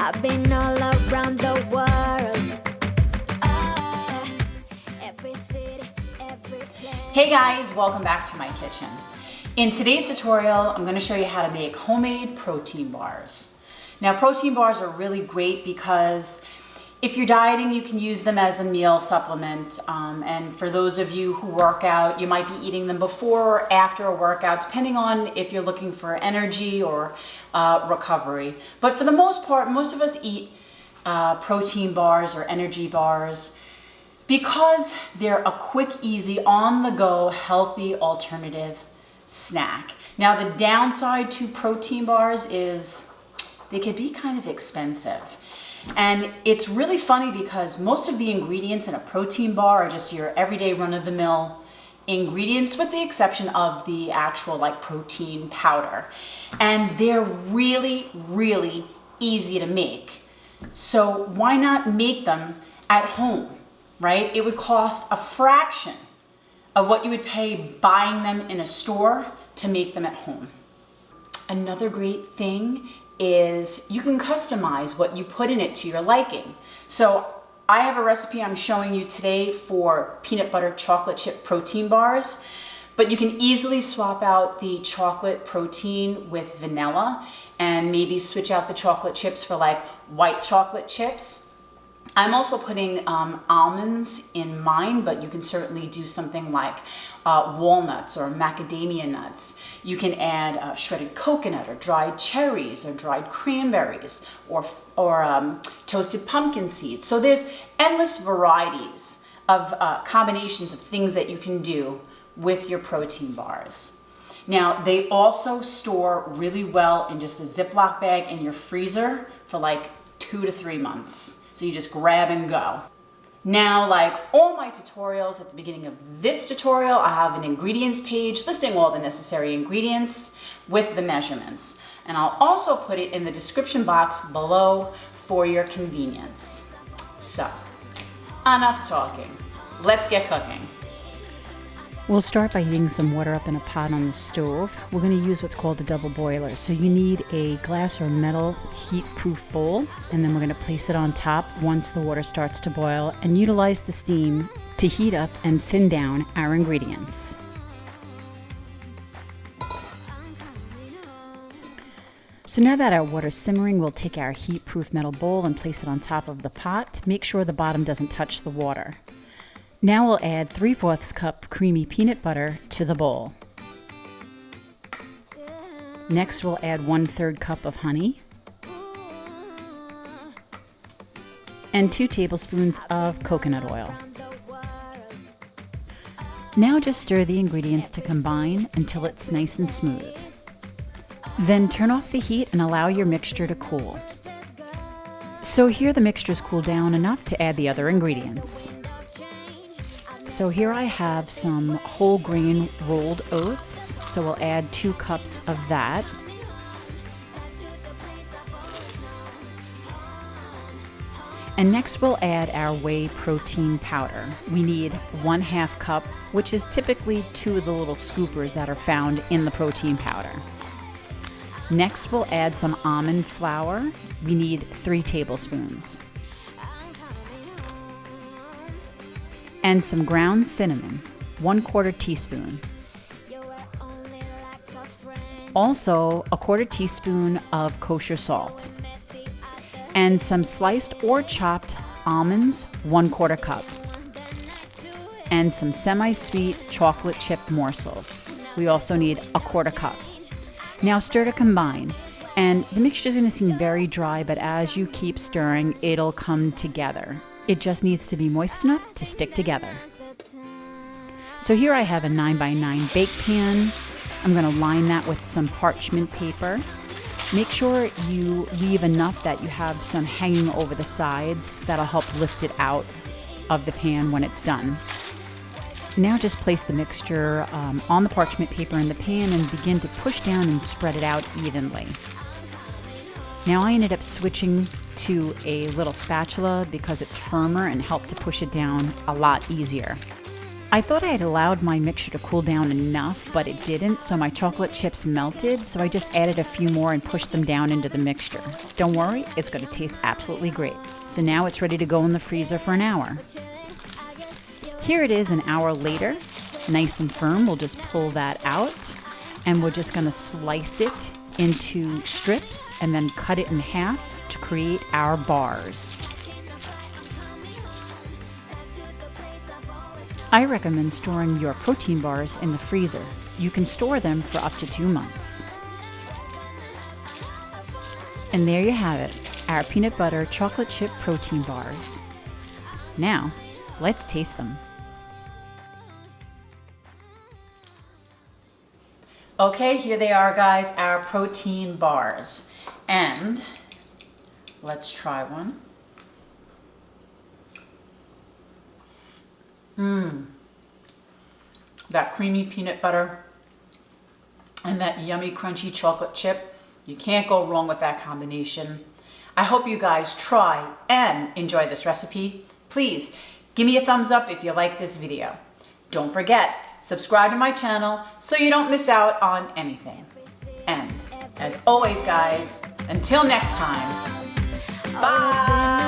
I've been all around the world. Every city, every place. Hey guys, welcome back to my kitchen. In today's tutorial, I'm going to show you how to make homemade protein bars. Now, protein bars are really great because if you're dieting, you can use them as a meal supplement. And for those of you who work out, you might be eating them before or after a workout, depending on if you're looking for energy or recovery. But for the most part, most of us eat protein bars or energy bars because they're a quick, easy, on-the-go, healthy alternative snack. Now, the downside to protein bars is they can be kind of expensive. And it's really funny because most of the ingredients in a protein bar are just your everyday run-of-the-mill ingredients, with the exception of the actual protein powder. And they're really, really easy to make. So why not make them at home, right? It would cost a fraction of what you would pay buying them in a store to make them at home. Another great thing is you can customize what you put in it to your liking. So I have a recipe I'm showing you today for peanut butter chocolate chip protein bars, but you can easily swap out the chocolate protein with vanilla and maybe switch out the chocolate chips for white chocolate chips. I'm also putting almonds in mine, but you can certainly do something like walnuts or macadamia nuts. You can add shredded coconut or dried cherries or dried cranberries or toasted pumpkin seeds. So there's endless varieties of combinations of things that you can do with your protein bars. Now, they also store really well in just a Ziploc bag in your freezer for 2 to 3 months. So you just grab and go. Now, like all my tutorials, at the beginning of this tutorial, I have an ingredients page listing all the necessary ingredients with the measurements. And I'll also put it in the description box below for your convenience. So, enough talking. Let's get cooking. We'll start by heating some water up in a pot on the stove. We're going to use what's called a double boiler. So you need a glass or metal heat-proof bowl, and then we're going to place it on top once the water starts to boil and utilize the steam to heat up and thin down our ingredients. So now that our water's simmering, we'll take our heat-proof metal bowl and place it on top of the pot. Make sure the bottom doesn't touch the water. Now we'll add 3/4 cup creamy peanut butter to the bowl. Next we'll add 1/3 cup of honey and 2 tablespoons of coconut oil. Now just stir the ingredients to combine until it's nice and smooth. Then turn off the heat and allow your mixture to cool. So here the mixture's cooled down enough to add the other ingredients. So here I have some whole grain rolled oats, so we'll add 2 cups of that. And next we'll add our whey protein powder. We need 1/2 cup, which is typically 2 of the little scoopers that are found in the protein powder. Next we'll add some almond flour. We need 3 tablespoons. And some ground cinnamon, 1/4 teaspoon. Also, 1/4 teaspoon of kosher salt. And some sliced or chopped almonds, 1/4 cup. And some semi-sweet chocolate chip morsels. We also need 1/4 cup. Now stir to combine. And the mixture is going to seem very dry, but as you keep stirring, it'll come together. It just needs to be moist enough to stick together. So here I have a 9x9 bake pan. I'm going to line that with some parchment paper. Make sure you leave enough that you have some hanging over the sides. That'll help lift it out of the pan when it's done. Now just place the mixture on the parchment paper in the pan and begin to push down and spread it out evenly. Now I ended up switching to a little spatula because it's firmer and helped to push it down a lot easier. I thought I had allowed my mixture to cool down enough, but it didn't, so my chocolate chips melted, so I just added a few more and pushed them down into the mixture. Don't worry, it's going to taste absolutely great. So now it's ready to go in the freezer for an hour. Here it is an hour later, nice and firm. We'll just pull that out, and we're just going to slice it into strips and then cut it in half to create our bars. I recommend storing your protein bars in the freezer. You can store them for up to 2 months. And there you have it, our peanut butter chocolate chip protein bars. Now, let's taste them. Okay, here they are, guys, our protein bars. And let's try one. That creamy peanut butter and that yummy crunchy chocolate chip. You can't go wrong with that combination. I hope you guys try and enjoy this recipe. Please give me a thumbs up if you like this video. Don't forget, subscribe to my channel so you don't miss out on anything. And as always, guys, until next time, bye.